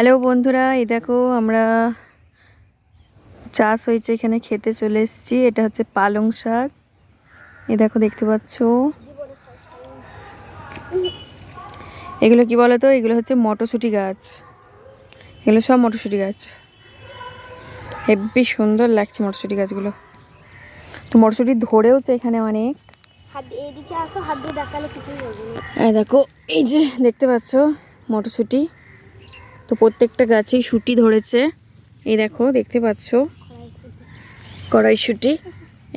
Hello বন্ধুরা, এই দেখো আমরা চাষ হয়েছে এখানে খেতে চলে এসেছি। এটা হচ্ছে পালং শাক। এই দেখো দেখতে পাচ্ছ, এগুলো কি বলো তো, এগুলো হচ্ছে মটরশুঁটি গাছ। এগুলো সব মটরশুঁটি গাছ। হেব্বি সুন্দর লাগছে মটরশুঁটি গাছগুলো। তো মটরশুঁটি ধরেওছে এখানে অনেক। এই দেখো, এই যে দেখতে পাচ্ছ মটরশুঁটি। তো প্রত্যেকটা গাছেই শুঁটি ধরেছে। এই দেখো দেখতে পাচ্ছ কড়াইশুঁটি।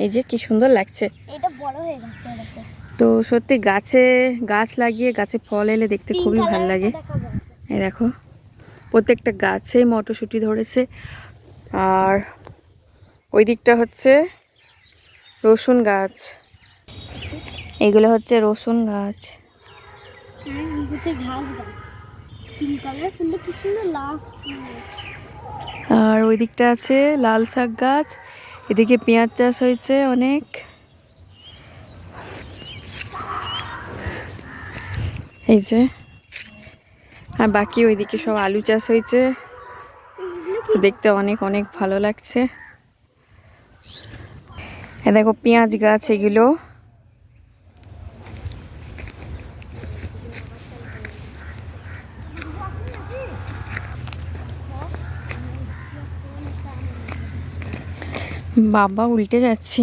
এই যে কি সুন্দর লাগছে। এটা বড় হয়ে গেছে দেখো। তো সত্যি গাছ লাগিয়ে গাছে ফল এলে দেখতে খুবই ভালো লাগে। এই দেখো প্রত্যেকটা গাছেই মটরশুঁটি ধরেছে। আর ওই দিকটা হচ্ছে রসুন গাছ। এগুলো হচ্ছে রসুন গাছ। ঘাস গাছ পিঙ্ক কালার, ফুলটা কি সুন্দর লাগছে। আর ওই দিকটা আছে লাল শাক গাছ। এদিকে পেঁয়াজ চাষ হয়েছে অনেক। এই যে, আর বাকি ওইদিকে সব আলু চাষ হয়েছে। তো দেখতে অনেক অনেক ভালো লাগছে। দেখো পেঁয়াজ গাছ এগুলো। বাবা উল্টে যাচ্ছি।